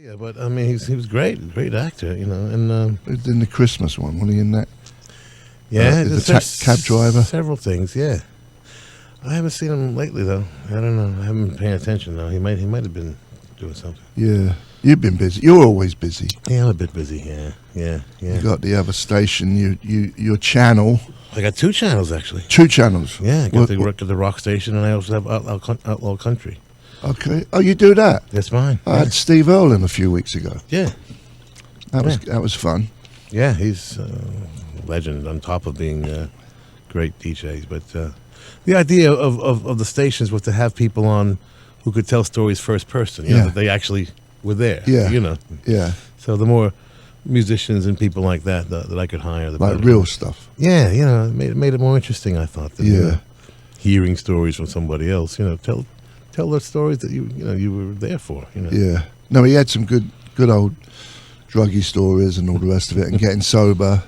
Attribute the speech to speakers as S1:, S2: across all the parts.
S1: Yeah, but I mean, he was great actor, and
S2: In the Christmas one, wasn't he in that?
S1: yeah,
S2: the cab driver.
S1: Several things, yeah. I haven't seen him lately though. I don't know. I haven't been paying attention though. He might have been doing something.
S2: Yeah, you've been busy. You're always busy.
S1: Yeah, I'm a bit busy. Yeah.
S2: You got the other station. Your channel.
S1: I got 2 channels actually.
S2: 2 channels.
S1: Yeah, I got the rock station, and I also have Outlaw Country.
S2: Okay. Oh, you do that?
S1: That's mine.
S2: I had Steve Earle in a few weeks ago.
S1: Yeah.
S2: That was fun.
S1: Yeah, he's a legend on top of being great DJs. But the idea of the stations was to have people on who could tell stories first person. You know, that they actually were there.
S2: Yeah. Yeah.
S1: So the more musicians and people like that I could hire, the
S2: Like
S1: better.
S2: real stuff.
S1: Yeah, it made it more interesting. I thought. Than, hearing stories from somebody else. Tell the stories that you were there for.
S2: Yeah. No, he had some good old druggy stories and all the rest of it, and getting sober.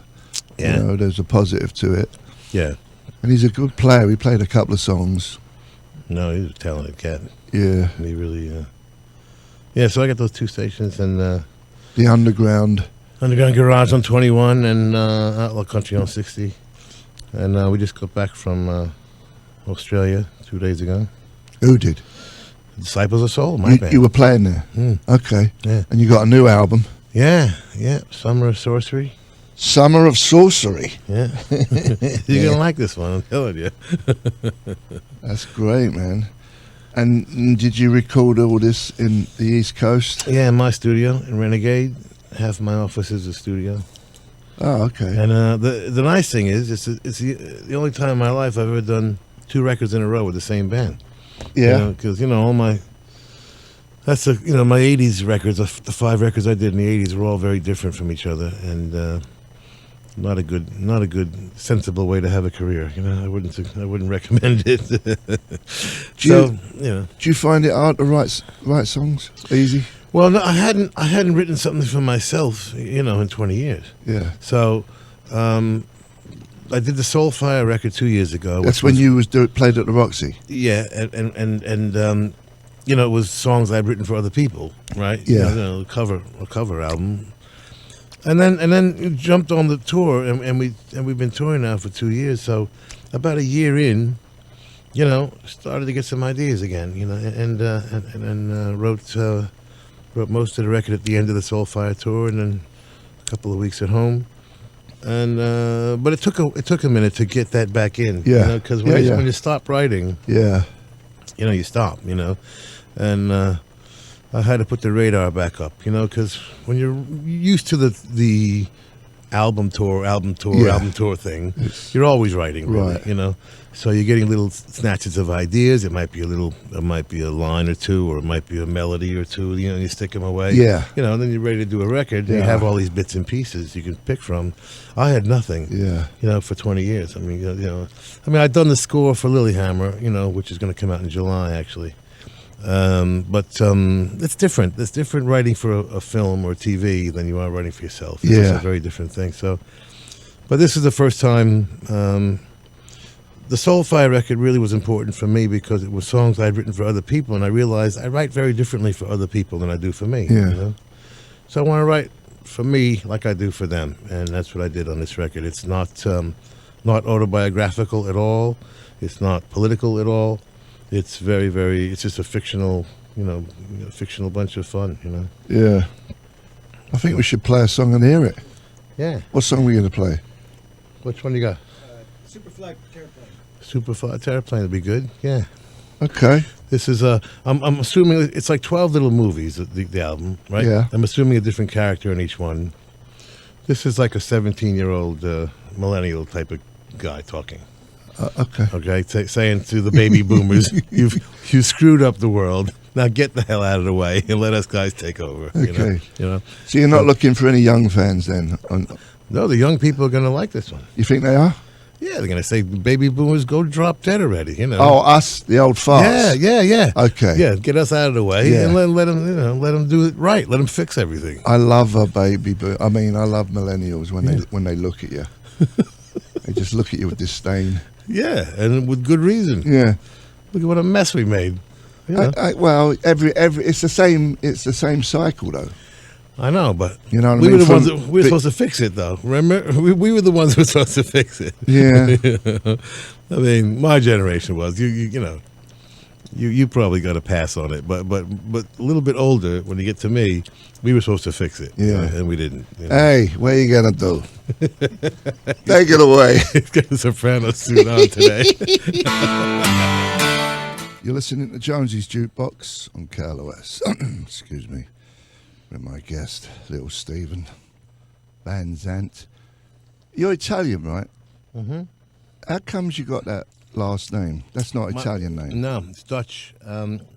S1: Yeah.
S2: There's a positive to it.
S1: Yeah.
S2: And he's a good player. He played a couple of songs.
S1: No, he's a talented cat.
S2: Yeah.
S1: He really. Yeah. So I got those 2 stations and
S2: the Underground
S1: Garage on 21 and Outlaw Country on 60, and we just got back from Australia 2 days ago.
S2: Who did?
S1: Disciples of Soul, my band.
S2: You were playing there? Okay.
S1: Yeah.
S2: And you got a new album?
S1: Yeah. Summer of Sorcery.
S2: Summer of Sorcery.
S1: Yeah. You're going to like this one, I'm telling you.
S2: That's great, man. And did you record all this in the East Coast?
S1: Yeah, in my studio in Renegade. Half my office is a studio.
S2: Oh, okay.
S1: And the nice thing is, it's the only time in my life I've ever done 2 records in a row with the same band.
S2: Yeah.
S1: Because all my my 80s records, the 5 records I did in the 80s were all very different from each other, and not a good sensible way to have a career. I wouldn't recommend it.
S2: Do you find it hard to write songs? Easy?
S1: Well, no, I hadn't written something for myself, in 20 years.
S2: Yeah.
S1: So, I did the Soulfire record 2 years ago.
S2: That's when you played at the Roxy.
S1: Yeah, and it was songs I'd written for other people, right?
S2: Yeah.
S1: A cover album. And then jumped on the tour, and we've been touring now for 2 years. So about a year in, started to get some ideas again, and wrote most of the record at the end of the Soulfire tour, and then a couple of weeks at home. And but it took a minute to get that back in, because when you stop writing, you stop, and I had to put the radar back up, because when you're used to the album tour thing, you're always writing, really,
S2: right.
S1: So you're getting little snatches of ideas. It might be a line or two, or it might be a melody or two. And you stick them away.
S2: Yeah.
S1: And then you're ready to do a record. You have all these bits and pieces you can pick from. I had nothing.
S2: Yeah.
S1: For 20 years. I mean, I'd done the score for Lilyhammer, which is going to come out in July, actually. But it's different. It's different writing for a film or TV than you are writing for yourself. It's just a very different thing. So, but this is the first time. The Soulfire record really was important for me because it was songs I'd written for other people, and I realized I write very differently for other people than I do for me.
S2: Yeah.
S1: So I want to write for me like I do for them, and that's what I did on this record. It's not autobiographical at all. It's not political at all. It's very, very. It's just a fictional, fictional bunch of fun.
S2: Yeah. I think we should play a song and hear it.
S1: Yeah.
S2: What song are we going to play?
S1: Which one you got?
S3: Superfly Terraplane.
S1: Superfly Terraplane would be good. Yeah.
S2: Okay.
S1: This is I'm assuming it's like 12 little movies. The album, right?
S2: Yeah.
S1: I'm assuming a different character in each one. This is like a 17-year-old millennial type of guy talking.
S2: Okay.
S1: Okay, saying to the baby boomers, you screwed up the world. Now get the hell out of the way and let us guys take over.
S2: Okay.
S1: You know.
S2: So you're not looking for any young fans then?
S1: No, the young people are going to like this one.
S2: You think they are?
S1: Yeah, they're going to say, baby boomers, go drop dead already.
S2: Oh, us, the old farts.
S1: Yeah.
S2: Okay.
S1: Yeah, get us out of the way and let them do it right. Let them fix everything.
S2: I love a baby boom. I mean, I love millennials when they look at you. They just look at you with disdain.
S1: Yeah, and with good reason.
S2: Yeah.
S1: Look at what a mess we made. You know?
S2: Well, every it's the same. It's the same cycle, though.
S1: I know, but
S2: You know what I
S1: we
S2: mean?
S1: were the ones
S2: From
S1: that we were supposed to fix it, though. Remember, we were the ones who were supposed to fix it.
S2: Yeah.
S1: I mean, my generation was you know. You probably got a pass on it, but a little bit older, when you get to me, we were supposed to fix it,
S2: Yeah.
S1: and we didn't. You know?
S2: Hey, what are you gonna do? Take it away.
S1: He's got a soprano suit on today.
S2: You're listening to Jonesy's Jukebox on KLOS. Excuse me. With my guest, little Stevie Van Zandt. You're Italian, right?
S1: Mm-hmm.
S2: How comes you got that last name? That's not an Italian name.
S1: No, it's Dutch.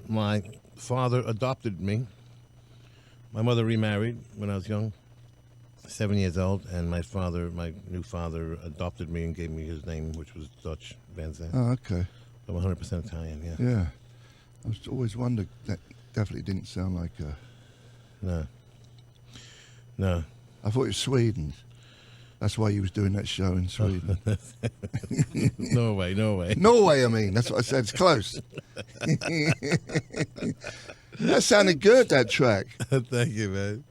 S1: My father adopted me. My mother remarried when I was young, 7 years old, and my new father, adopted me and gave me his name, which was Dutch Van Zandt.
S2: Oh, okay.
S1: I'm 100% Italian. Yeah.
S2: Yeah. I was always wondered. That definitely didn't sound like a...
S1: No.
S2: I thought it was Sweden. That's why you was doing that show in Sweden.
S1: No way.
S2: Norway, I mean. That's what I said. It's close. That sounded good, that track.
S1: Thank you, man.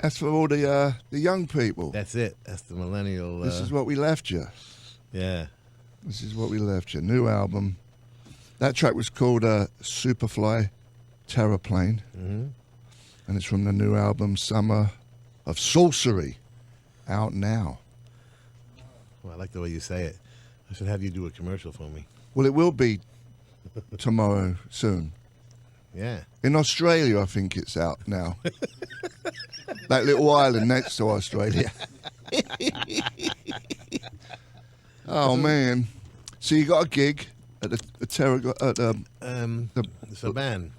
S2: That's for all the young people.
S1: That's it. That's the millennial.
S2: This is what we left you.
S1: Yeah.
S2: This is what we left you. New album. That track was called Superfly Terraplane.
S1: Mm-hmm.
S2: And it's from the new album Summer of Sorcery. Out now.
S1: Well, I like the way you say it. I should have you do a commercial for me.
S2: Well, it will be tomorrow soon.
S1: Yeah.
S2: In Australia, I think it's out now. That little island next to Australia. Oh, man. So you got a gig at the
S1: Saban.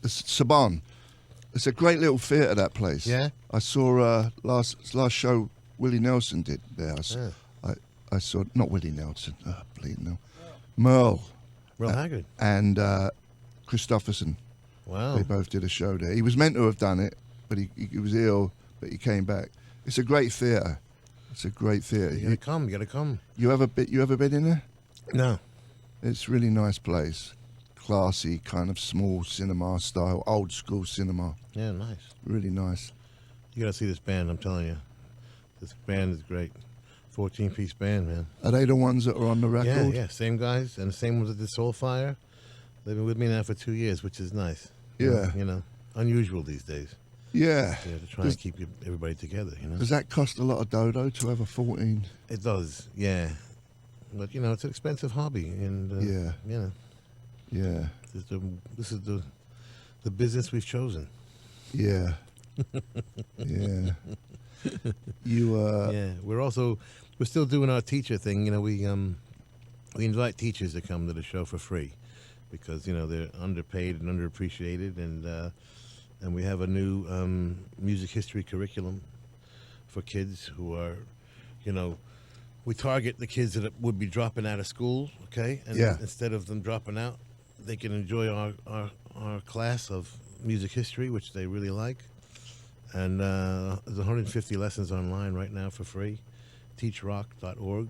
S2: the Saban. It's a great little theatre, that place.
S1: Yeah?
S2: I saw last show Willie Nelson did there.
S1: Yeah.
S2: I saw, not Willie Nelson, bleeding now. Merle
S1: Real Haggard.
S2: and Christopherson.
S1: Wow.
S2: They both did a show there. He was meant to have done it, but he was ill, but he came back. It's a great theatre. It's a great theatre.
S1: You gotta come.
S2: You ever been in there?
S1: No.
S2: It's a really nice place. Classy, kind of small cinema style, old school cinema.
S1: Yeah, nice.
S2: Really nice.
S1: You gotta see this band, I'm telling you. This band is great. 14-piece band, man.
S2: Are they the ones that are on the record?
S1: Yeah, same guys, and the same ones that did Soulfire. They've been with me now for 2 years, which is nice.
S2: Yeah.
S1: You know, unusual these days.
S2: Yeah.
S1: You know, to try and keep everybody together, you know.
S2: Does that cost a lot of dodo to have a 14?
S1: It does, yeah. But, you know, it's an expensive hobby, and,
S2: Yeah.
S1: you know,
S2: Yeah.
S1: this is the business we've chosen.
S2: Yeah. Yeah.
S1: Yeah, we're still doing our teacher thing. You know, we invite teachers to come to the show for free because, you know, they're underpaid and underappreciated, and we have a new music history curriculum for kids who are, you know, we target the kids that would be dropping out of school, okay? And
S2: Yeah.
S1: instead of them dropping out, they can enjoy our class of music history, which they really like. And there's 150 lessons online right now for free, teachrock.org.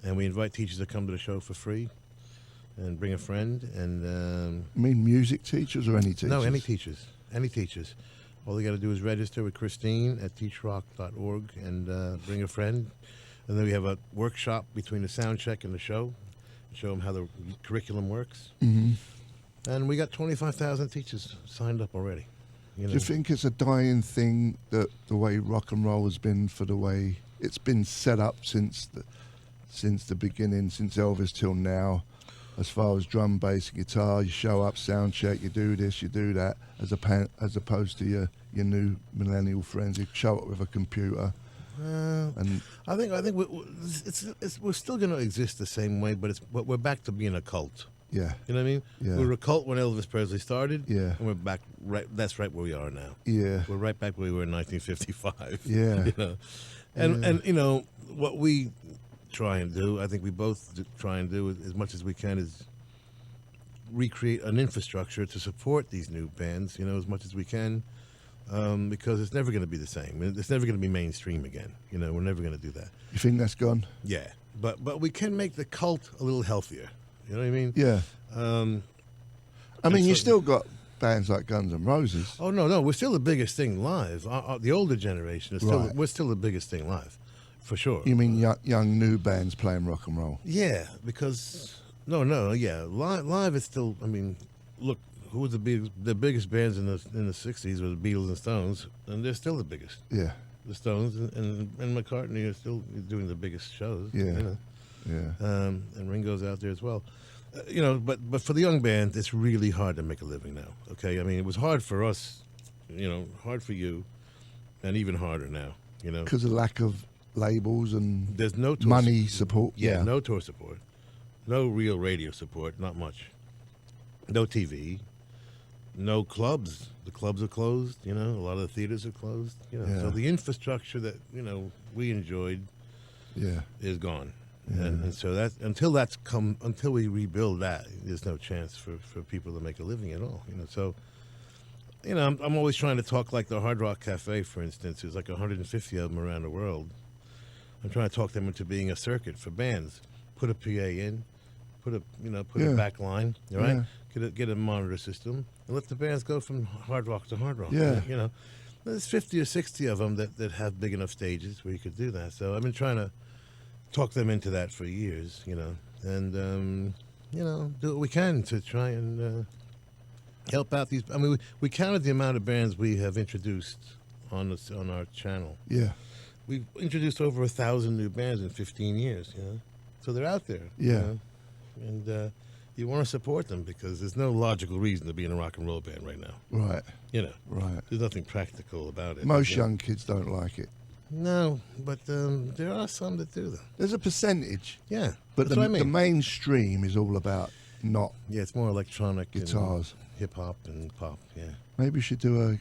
S1: And we invite teachers to come to the show for free and bring a friend. And
S2: I mean music teachers or any teachers?
S1: no, any teachers. Any teachers. All they got to do is register with Christine at teachrock.org and bring a friend. And then we have a workshop between the sound check and the show. Show them how the curriculum works.
S2: Mm-hmm.
S1: And we got 25,000 teachers signed up already. You know?
S2: Do you think it's a dying thing that the way rock and roll has been for the way it's been set up since the beginning, since Elvis till now, as far as drum, bass, guitar, you show up, sound check, you do this, you do that, as opposed to your new millennial friends who show up with a computer. And
S1: I think we're still going to exist the same way, but we're back to being a cult.
S2: yeah,
S1: You know what I mean?
S2: Yeah.
S1: We were a cult when Elvis Presley started.
S2: Yeah.
S1: And we're back right. That's right where we are now.
S2: yeah,
S1: We're right back where we were in 1955.
S2: Yeah.
S1: You know, and you know what we try and do. I think we both try and do as much as we can is recreate an infrastructure to support these new bands. You know, as much as we can. Because it's never going to be the same. It's never going to be mainstream again. You know, we're never going to do that.
S2: you think that's gone?
S1: Yeah, but we can make the cult a little healthier. You know what I mean?
S2: Yeah. I mean, you still got bands like Guns N' Roses.
S1: Oh no, we're still the biggest thing live. The older generation is still
S2: Right.
S1: we're still the biggest thing live, for sure.
S2: You mean young new bands playing rock and roll?
S1: Yeah, because live is still. I mean, look, who was the biggest bands in the '60s were the Beatles and Stones, and they're still the biggest.
S2: Yeah,
S1: The Stones and McCartney are still doing the biggest shows.
S2: Yeah.
S1: you know.
S2: yeah,
S1: And Ringo's out there as well. But for the young band, it's really hard to make a living now. Okay, I mean, it was hard for us, hard for you, and even harder now.
S2: because of lack of labels and
S1: There's no tour
S2: money support.
S1: Yeah, no tour support, no real radio support, not much. No TV, no clubs. The clubs are closed. A lot of the theaters are closed.
S2: Yeah.
S1: So the infrastructure that we enjoyed
S2: yeah,
S1: is gone.
S2: Yeah.
S1: And so until we rebuild that, there's no chance for people to make a living at all. So I'm always trying to talk like the Hard Rock Cafe, for instance. There's like 150 of them around the world. I'm trying to talk them into being a circuit for bands. Put a PA in, put a
S2: Yeah.
S1: back line, all right?
S2: Yeah.
S1: Get a monitor system, and let the bands go from hard rock to hard rock.
S2: Yeah.
S1: There's 50 or 60 of them that have big enough stages where you could do that. So I've been trying to talk them into that for years, and do what we can to try and help out these. I mean, we counted the amount of bands we have introduced on our channel.
S2: yeah,
S1: We've introduced over 1,000 new bands in 15 years, so they're out there.
S2: Yeah.
S1: And you want to support them because there's no logical reason to be in a rock and roll band right now.
S2: right, right.
S1: There's nothing practical about it.
S2: Most young kids don't like it.
S1: No, but there are some that do, though.
S2: There's a percentage,
S1: Yeah,
S2: but
S1: that's what I mean.
S2: the mainstream is all about not
S1: Yeah, it's more electronic
S2: guitars.
S1: and hip hop and pop. Yeah.
S2: Maybe we should do a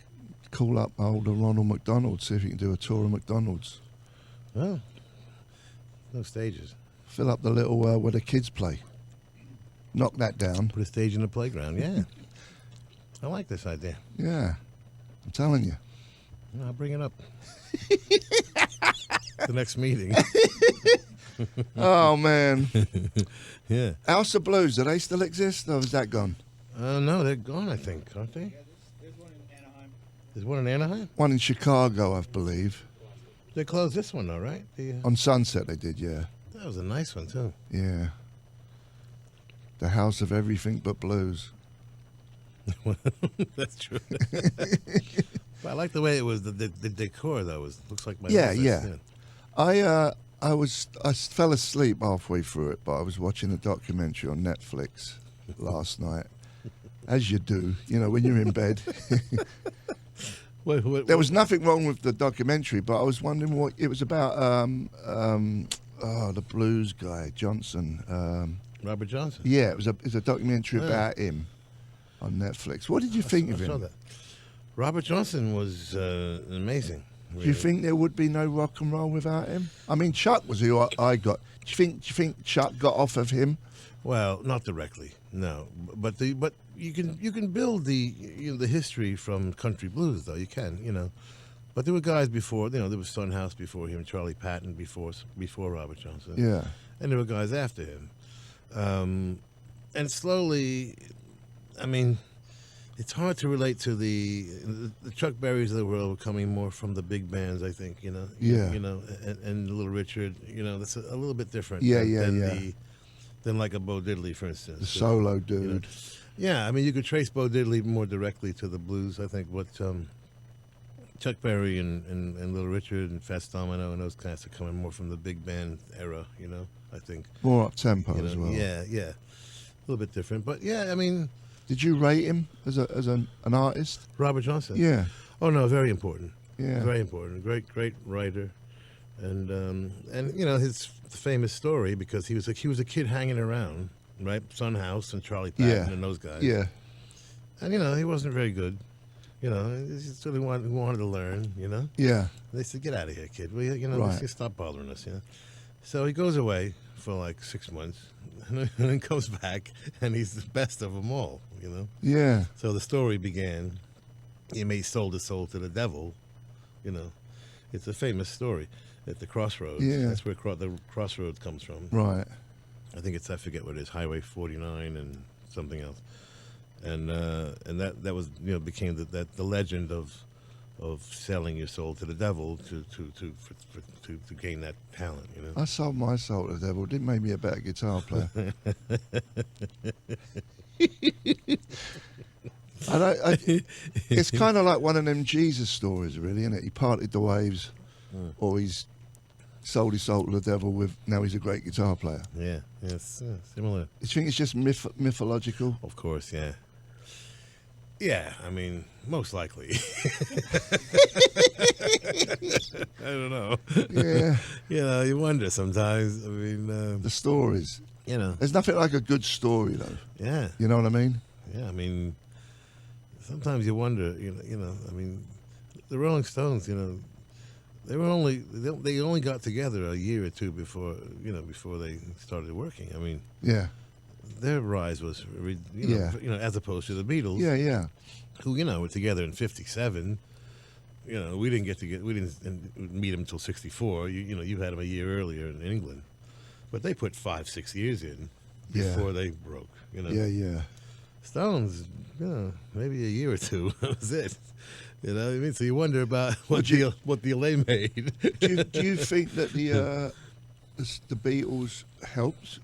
S2: call up older Ronald McDonald, see if you can do a tour of McDonald's.
S1: Well, no stages.
S2: Fill up the little where the kids play. Knock that down.
S1: Put a stage in the playground. Yeah. I like this idea.
S2: Yeah, I'm telling you.
S1: I'll bring it up. The next meeting.
S2: Oh man,
S1: Yeah.
S2: House of Blues. Do they still exist, or is that gone?
S1: No, they're gone, I think, aren't they?
S3: There's one in Anaheim.
S1: There's one in Anaheim?
S2: One in Chicago, I believe.
S1: They closed this one, though, right?
S2: On Sunset, they did. Yeah,
S1: That was a nice one, too.
S2: yeah. The House of Everything But Blues.
S1: That's true. But I like the way it was. The decor, though, looks like my
S2: Yeah,
S1: office,
S2: yeah. I fell asleep halfway through it, but I was watching a documentary on Netflix last night, as you do. When you're in bed. There was nothing wrong with the documentary, but I was wondering what it was about. The blues guy Johnson.
S1: Robert Johnson.
S2: Yeah, it's a documentary
S1: Yeah.
S2: about him on Netflix. What did you think of
S1: I saw
S2: him?
S1: that. Robert Johnson was amazing.
S2: Do you think there would be no rock and roll without him? I mean, Chuck was who I got. Do you think Chuck got off of him?
S1: Well, not directly, no. But you can build the the history from country blues, though. You can. But there were guys before. There was Stonehouse before him, Charlie Patton before Robert Johnson.
S2: Yeah,
S1: And there were guys after him. And slowly, I mean, it's hard to relate to the Chuck Berrys of the world were coming more from the big bands, I think,
S2: Yeah.
S1: and Little Richard, that's a little bit different.
S2: Yeah,
S1: than,
S2: yeah,
S1: than
S2: yeah.
S1: than like a Bo Diddley, for instance.
S2: the solo dude.
S1: Yeah, I mean, you could trace Bo Diddley more directly to the blues. I think what Chuck Berry and Little Richard and Fats Domino and those guys are coming more from the big band era, I think.
S2: More up tempo
S1: You know,
S2: as well.
S1: Yeah, a little bit different. But yeah, I mean,
S2: Did you rate him as an artist?
S1: Robert Johnson.
S2: Yeah,
S1: Oh no, very important.
S2: yeah,
S1: Very important. Great writer, and his famous story because he was a kid hanging around, right? Son House and Charlie Patton
S2: Yeah.
S1: and those guys.
S2: yeah,
S1: And he wasn't very good. He's just really wanted to learn.
S2: yeah.
S1: They said, "Get out of here, kid. Well,
S2: Right.
S1: just stop bothering us." So he goes away for like 6 months, and then comes back, and he's the best of them all.
S2: Yeah,
S1: So the story began. He sold his soul to the devil. It's a famous story at the crossroads.
S2: Yeah.
S1: That's where the crossroads comes from.
S2: right.
S1: I think I forget what it is, Highway 49 and something else. and that was became the legend of selling your soul to the devil to gain that talent.
S2: I sold my soul to the devil. It didn't make me a better guitar player. It's kind of like one of them Jesus stories, really, isn't it? He parted the waves, or he's sold his soul to the devil. Now he's a great guitar player.
S1: Yeah, it's similar.
S2: You think it's just mythological?
S1: Of course, yeah. Yeah, I mean, most likely. I don't know.
S2: Yeah.
S1: You wonder sometimes. I mean,
S2: The stories. There's nothing like a good story, though.
S1: Yeah.
S2: You know what I mean?
S1: Yeah, I mean, sometimes you wonder. I mean, the Rolling Stones. They only got together a year or two before they started working. I mean,
S2: yeah.
S1: Their rise was, as opposed to the Beatles.
S2: Yeah.
S1: Who were together in '57. We didn't meet them until '64. You had them a year earlier in England, but they put 5-6 years in before they broke.
S2: Yeah.
S1: Stones, maybe a year or two. That was it. You know what I mean? So you wonder about what deal they made.
S2: do you think that the Beatles helped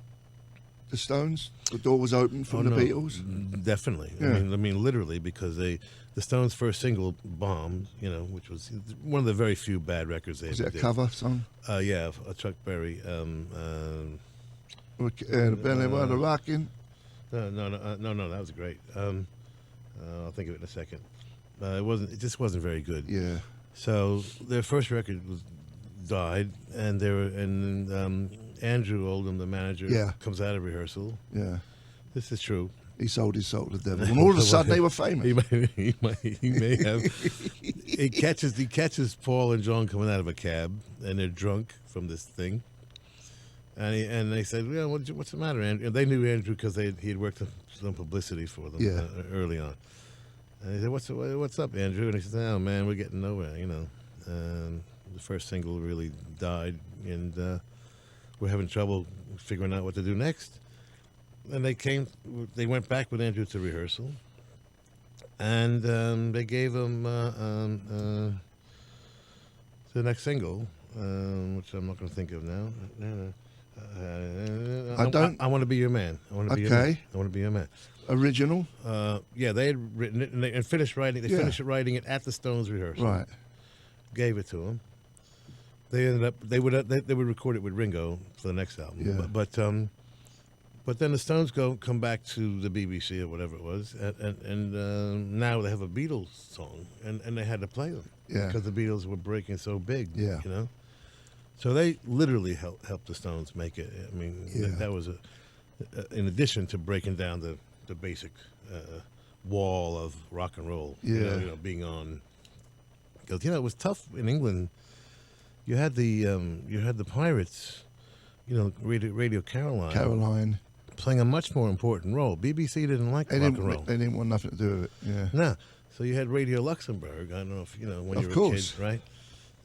S2: the Stones? The door was open from the Beatles?
S1: Definitely.
S2: Yeah.
S1: I mean, literally, because the Stones' first single, "Bomb," which was one of the very few bad records they ever did.
S2: Was it a cover song?
S1: Yeah, a Chuck Berry.
S2: The Belly while the rocking.
S1: No, that was great. I'll think of it in a second. It just wasn't very good.
S2: Yeah.
S1: So their first record died, and Andrew Oldham, the manager, comes out of rehearsal.
S2: Yeah.
S1: This is true.
S2: He sold his soul to the devil, and all of a sudden they were famous.
S1: He may have. He catches Paul and John coming out of a cab, and they're drunk from this thing. And they said, "Yeah, what's the matter, Andrew?" And they knew Andrew because he had worked some publicity for them early on. And he said, "What's up, Andrew?" And he said, "Oh man, we're getting nowhere. The first single really died, and we're having trouble figuring out what to do next." And they went back with Andrew to rehearsal, and they gave him the next single, which I'm not going to think of now. I want to be your man. I want to be your man. I want to be your man.
S2: Original?
S1: Yeah, they had written it and finished writing. They finished writing it at the Stones rehearsal.
S2: Right.
S1: Gave it to him. They ended up they would record it with Ringo for the next album.
S2: Yeah.
S1: But then the Stones come back to the BBC or whatever it was, and now they have a Beatles song, and they had to play them because the Beatles were breaking so big.
S2: Yeah.
S1: So they literally helped the Stones make it. I mean, that was in addition to breaking down the basic wall of rock and roll.
S2: Yeah.
S1: Being on, because it was tough in England. You had the Pirates, Radio Caroline playing a much more important role. BBC didn't like rock and roll.
S2: They didn't want nothing to do with it. Yeah.
S1: No. So you had Radio Luxembourg. I don't know if when you were a kid, right?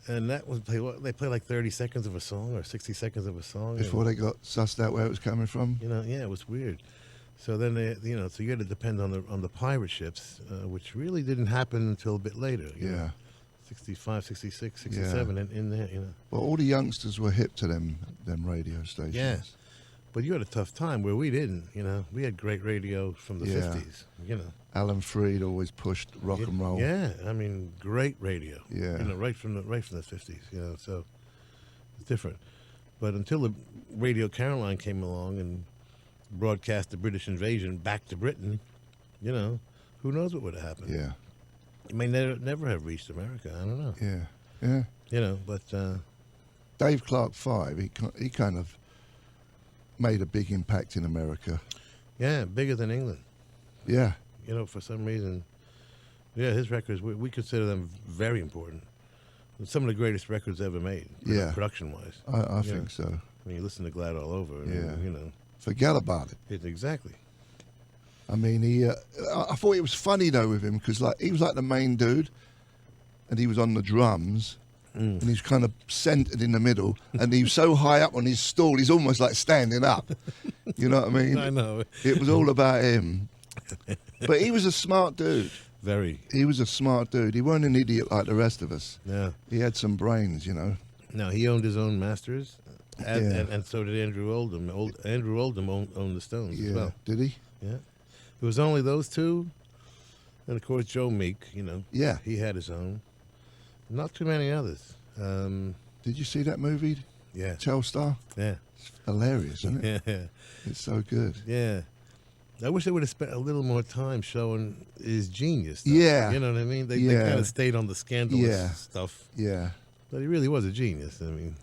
S1: And that was they play like 30 seconds of a song or 60 seconds of a song
S2: before they got sussed out where it was coming from.
S1: It was weird. So then so you had to depend on the pirate ships, which really didn't happen until a bit later. 65, 66, 67 in there,
S2: Well, all the youngsters were hip to them radio stations.
S1: Yeah. But you had a tough time where we didn't, We had great radio from the 50s,
S2: Alan Freed always pushed rock and roll.
S1: Yeah, I mean, great radio.
S2: Yeah.
S1: Right from the 50s, so it's different. But until the Radio Caroline came along and broadcast the British invasion back to Britain, who knows what would have happened.
S2: Yeah.
S1: It may never have reached America. I don't know.
S2: Yeah.
S1: But
S2: Dave Clark 5, he kind of made a big impact in America.
S1: Yeah, bigger than England.
S2: Yeah.
S1: For some reason, his records, we consider them very important. Some of the greatest records ever made, production-wise.
S2: I think so.
S1: I mean, you listen to Glad All Over, and,
S2: Forget about it.
S1: Exactly.
S2: I mean, I thought it was funny, though, with him, because he was like the main dude, and he was on the drums, and he's kind of centered in the middle, and he was so high up on his stool, he's almost like standing up. You know what I mean?
S1: I know.
S2: It was all about him. But he was a smart dude.
S1: Very.
S2: He was a smart dude. He weren't an idiot like the rest of us.
S1: Yeah.
S2: He had some brains, you know.
S1: No, he owned his own masters, and,
S2: Yeah.
S1: and so did Andrew Oldham. Andrew Oldham owned the Stones
S2: Yeah.
S1: as well.
S2: Did he?
S1: Yeah. It was only those two, and of course Joe Meek. You know.
S2: Yeah.
S1: He had his own. Not too many others.
S2: Did you see that movie,
S1: Yeah.
S2: Telstar?
S1: Yeah.
S2: It's hilarious, isn't it?
S1: Yeah.
S2: It's so good.
S1: Yeah. I wish they would have spent a little more time showing his genius. Stuff.
S2: Yeah.
S1: You know what I mean? They
S2: Yeah.
S1: kind of stayed on the scandalous
S2: Yeah.
S1: stuff.
S2: Yeah.
S1: But he really was a genius. I mean,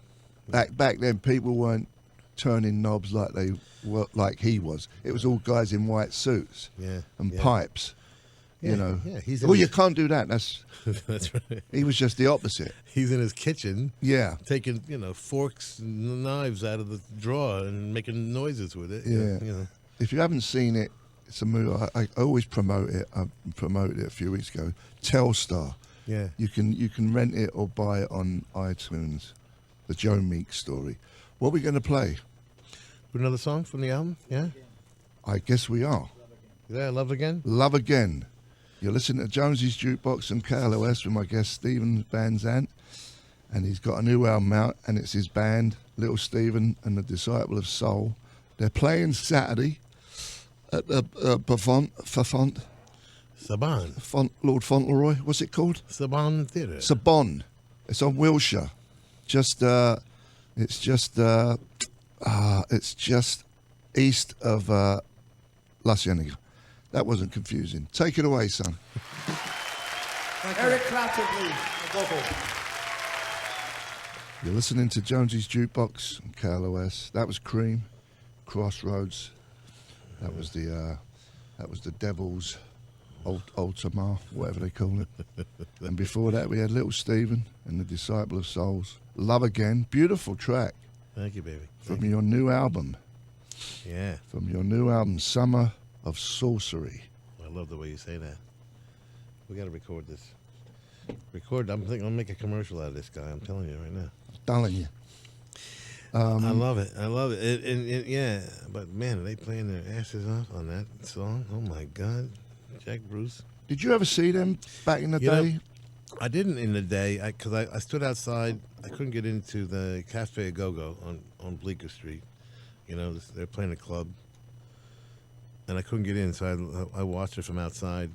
S2: Back then, people weren't turning knobs like they were, like he was. It was all guys in white suits
S1: yeah.
S2: and
S1: yeah.
S2: pipes.
S1: Yeah,
S2: You know.
S1: Yeah, he's
S2: Well,
S1: in
S2: you
S1: his,
S2: can't do that.
S1: that's right.
S2: He was just the opposite.
S1: He's in his kitchen
S2: Yeah.
S1: taking, forks and knives out of the drawer and making noises with it.
S2: Yeah.
S1: You know.
S2: If you haven't seen it, it's a movie. I always promote it. I promoted it a few weeks ago. Telstar.
S1: Yeah.
S2: You can rent it or buy it on iTunes. The Joe Meek story. What are we going to play?
S1: Another song from the album? Yeah.
S2: I guess we are.
S1: Yeah, Love Again?
S2: Love Again. You're listening to Jonesy's Jukebox and KLOS with my guest Stevie Van Zandt. And he's got a new album out, and it's his band, Little Stephen and the Disciple of Soul. They're playing Saturday at the
S1: Saban.
S2: Lord Fauntleroy. What's it called?
S1: Saban Theatre.
S2: Sabon. It's on Wilshire. It's just east of La Cienega. That wasn't confusing. Take it away, son.
S3: Eric Clapton, please. The vocal.
S2: You're listening to Jonesy's Jukebox and KLOS. That was Cream, Crossroads. That was the Devil's Ultima, whatever they call it. And before that, we had Little Stephen and the Disciple of Souls. Love Again, beautiful track
S1: Thank you, baby.
S2: from your new album.
S1: Yeah.
S2: From your new album, Summer of Sorcery.
S1: I love the way you say that. We got to record this. I'm thinking I'll make a commercial out of this guy. I'm telling you right now.
S2: Telling you.
S1: I love it. I love it. Yeah, but man, are they playing their asses off on that song? Oh my God, Jack Bruce.
S2: Did you ever see them back in the
S1: You know,
S2: day?
S1: I didn't in the day because I stood outside. I couldn't get into the Cafe Go-Go on Bleecker Street. You know, they're playing a club, and I couldn't get in, so I watched it from outside.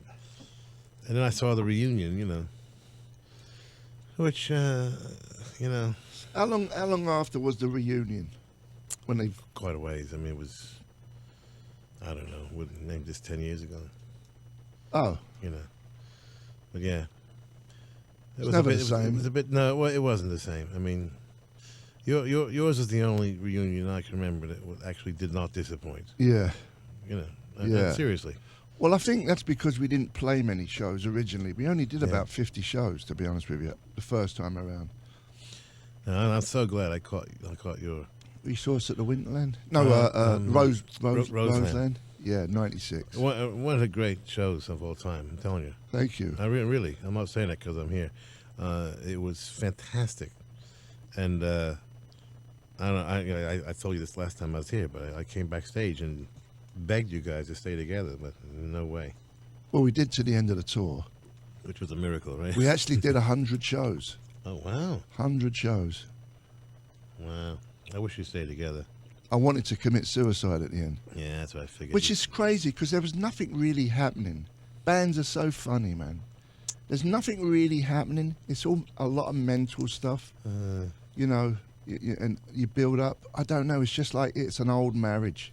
S1: And then I saw the reunion. You know, which you know.
S2: How long after was the reunion? When they
S1: Quite a ways. I mean, it was, I don't know, what named this 10 years ago, you know. But yeah. It was
S2: never
S1: a bit,
S2: the same.
S1: It was a bit, no, well, it wasn't the same. I mean, yours is the only reunion I can remember that actually did not disappoint,
S2: Yeah.
S1: you know.
S2: Yeah.
S1: Seriously.
S2: Well, I think that's because we didn't play many shows originally. We only did
S1: Yeah.
S2: about 50 shows, to be honest with you, the first time around.
S1: And I'm so glad I caught your,
S2: You saw us at the Winterland? No,
S1: Roseland.
S2: Roseland. Yeah, 96.
S1: one of the great shows of all time, I'm telling you.
S2: Thank you.
S1: Really, I'm not saying that because I'm here. It was fantastic, and I don't know. I told you this last time I was here, but I came backstage and begged you guys to stay together, but no way.
S2: Well, we did to the end of the tour.
S1: Which was a miracle, right?
S2: We actually did 100 shows.
S1: Oh wow,
S2: 100 shows.
S1: wow! I wish you stayed together.
S2: I wanted to commit suicide at the end.
S1: Yeah, that's what I figured.
S2: Which is crazy because there was nothing really happening. Bands are so funny, man. There's nothing really happening. It's all a lot of mental stuff. You know, and you build up. I don't know. It's just like it's an old marriage.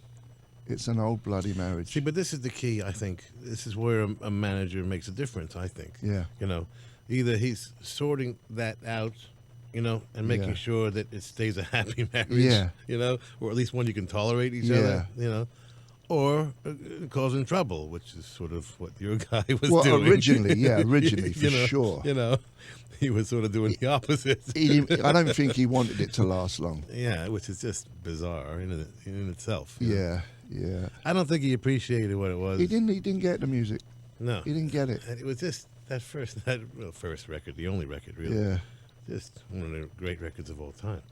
S2: It's an old bloody marriage.
S1: See, but this is the key. I think this is where a manager makes a difference. I think.
S2: Yeah.
S1: You know, either he's sorting that out, you know, and making
S2: Yeah.
S1: sure that it stays a happy marriage.
S2: Yeah.
S1: You know, or at least one you can tolerate each
S2: Yeah.
S1: other. You know, or causing trouble, which is sort of what your guy was
S2: Well,
S1: doing.
S2: originally, for
S1: You know,
S2: sure.
S1: You know, he was sort of doing the opposite.
S2: I don't think he wanted it to last long.
S1: Yeah, which is just bizarre in itself. you know.
S2: Yeah, yeah.
S1: I don't think he appreciated what it was.
S2: He didn't get the music.
S1: No,
S2: He didn't get it.
S1: And it was just that first record, the only record, really.
S2: Yeah.
S1: Just one of the great records of all time.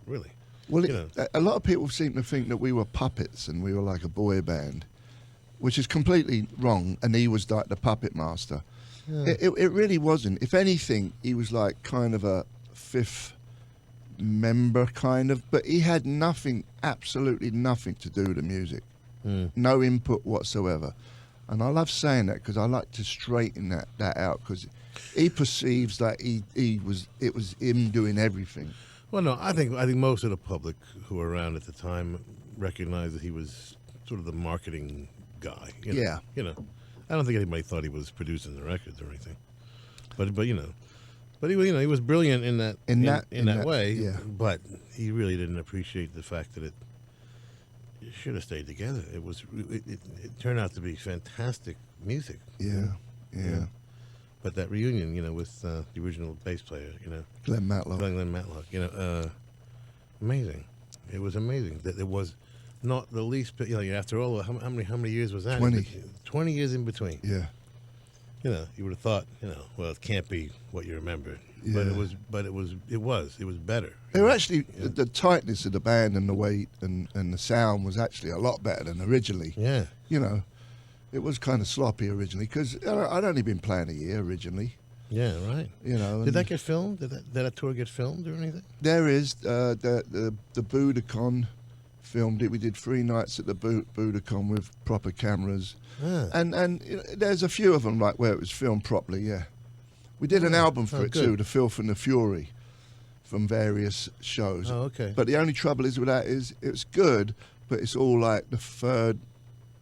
S1: Really.
S2: Well,
S1: You know.
S2: a lot of people seem to think that we were puppets and we were like a boy band. which is completely wrong. And he was like the puppet master.
S1: Yeah.
S2: It really wasn't. If anything, he was like kind of a fifth member, kind of. But he had nothing, absolutely nothing to do with the music. No input whatsoever. And I love saying that because I like to straighten that out, because he perceives that it was him doing everything.
S1: Well, no, I think most of the public who were around at the time recognized that he was sort of the marketing guy. You know?
S2: Yeah.
S1: You know, I don't think anybody thought he was producing the records or anything. But he was brilliant in that way.
S2: Yeah.
S1: But he really didn't appreciate the fact that it should have stayed together. It turned out to be fantastic music.
S2: Yeah.
S1: But that reunion, with the original bass player,
S2: Glenn Matlock.
S1: Glenn Matlock, amazing. It was amazing that there was not the least bit. After all, how many years was that?
S2: 20.
S1: 20 years in between.
S2: Yeah.
S1: You would have thought, well, it can't be what you remember.
S2: Yeah.
S1: But it was better.
S2: They were actually the tightness of the band and the weight and the sound was actually a lot better than originally.
S1: Yeah.
S2: It was kind of sloppy originally because I'd only been playing a year originally.
S1: Yeah, right.
S2: Did
S1: that get filmed? Did that tour get filmed or anything?
S2: There is the Budokan filmed it. We did 3 nights at the Budokan with proper cameras, and there's a few of them like where it was filmed properly. Yeah, we did an album for it
S1: good.
S2: too, The Filth and the Fury, from various shows.
S1: Oh, okay.
S2: But the only trouble is with that is it's good, but it's all like the third,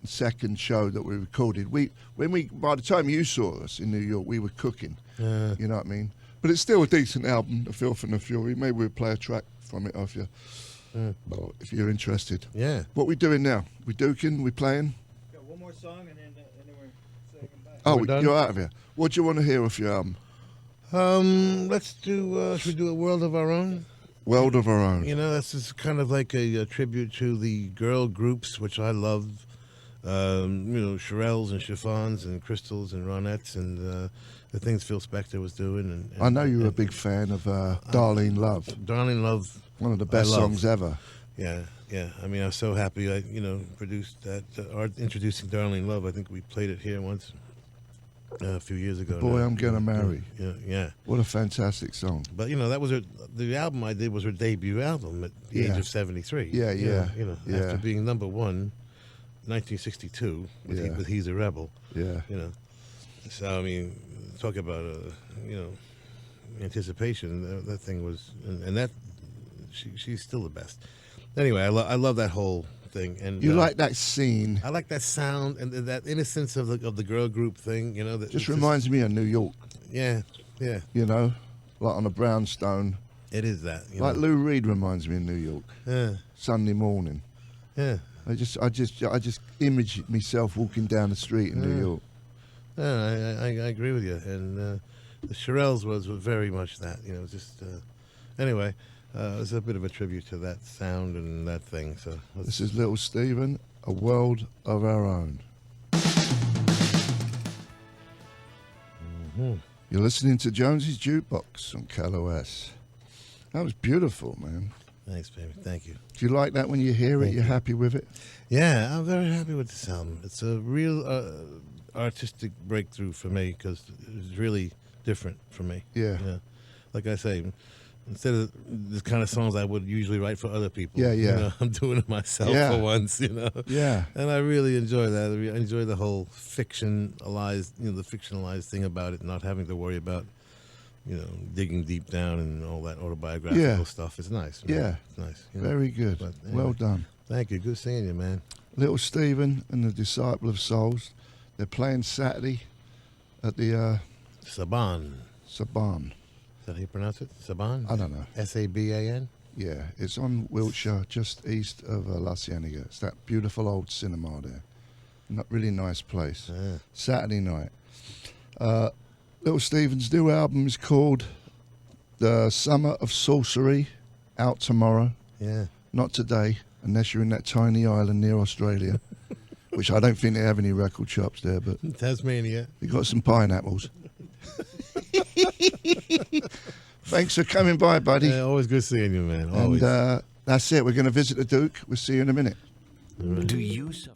S2: second show that we recorded. By the time you saw us in New York, we were cooking. You know what I mean? But it's still a decent album, The Filth and the Fury. Maybe we'll play a track from it off you, if you're interested.
S1: Yeah.
S2: What we doing now? We duking? We playing?
S3: Got one more song and then we're saying goodbye.
S2: Oh,
S1: we done?
S2: you're out of here. What do you want to hear off your album?
S1: Let's do. Should we do A World of Our Own?
S2: World of Our Own.
S1: This is kind of like a tribute to the girl groups, which I love. Shirelles and Chiffons and Crystals and Ronettes and the things Phil Spector was doing. And
S2: I know you were a big fan of Darlene Love.
S1: Darlene Love.
S2: One of the best songs ever.
S1: Yeah. I mean, I was so happy I, produced that, introducing Darlene Love. I think we played it here once a few years ago.
S2: Boy,
S1: now.
S2: I'm Gonna Marry.
S1: Yeah.
S2: What a fantastic song.
S1: But, that was the album I did was her debut album at the age of 73.
S2: Yeah.
S1: After being number one, 1962 with He's a Rebel.
S2: Yeah.
S1: So I mean, talk about anticipation. That thing was, and that she's still the best. Anyway, I love that whole thing. And
S2: you like that scene?
S1: I like that sound and that innocence of the girl group thing. That
S2: Just reminds me of New York.
S1: Yeah.
S2: Like on a brownstone.
S1: It is that.
S2: Like Lou Reed reminds me of New York.
S1: Yeah.
S2: Sunday morning.
S1: Yeah.
S2: I just image myself walking down the street in New York.
S1: Yeah, I agree with you. And the Shirelles was very much that. Just anyway, it was a bit of a tribute to that sound and that thing. So
S2: this is Little Steven, A World of Our Own.
S1: Mm-hmm.
S2: You're listening to Jonesy's Jukebox on CalOS. That was beautiful, man.
S1: Thanks, baby. Thank you.
S2: Do you like that when you hear it? You're happy with it?
S1: Yeah, I'm very happy with this album. It's a real artistic breakthrough for me because it's really different for me.
S2: Yeah.
S1: Like I say, instead of the kind of songs I would usually write for other people.
S2: Yeah.
S1: I'm doing it myself for once.
S2: Yeah.
S1: And I really enjoy that. I enjoy the whole fictionalized, the fictionalized thing about it, not having to worry about, digging deep down and all that autobiographical stuff. It's nice.
S2: Yeah.
S1: It's nice.
S2: Very good.
S1: But anyway,
S2: well done.
S1: Thank you. Good seeing you, man.
S2: Little Steven and the Disciple of Souls. They're playing Saturday at the
S1: Saban.
S2: Saban.
S1: Is that how you pronounce it? Saban?
S2: I don't know.
S1: Saban?
S2: Yeah, it's on Wiltshire, just east of La Cienega. It's that beautiful old cinema there. Really nice place.
S1: Yeah.
S2: Saturday night. Little Steven's new album is called The Summer of Sorcery, out tomorrow.
S1: Yeah.
S2: Not today, unless you're in that tiny island near Australia, which I don't think they have any record shops there, but
S1: Tasmania.
S2: we got some pineapples. Thanks for coming by, buddy.
S1: Yeah, always good seeing you, man. Always.
S2: And that's it. We're going to visit the Duke. We'll see you in a minute.
S4: Do you suffer?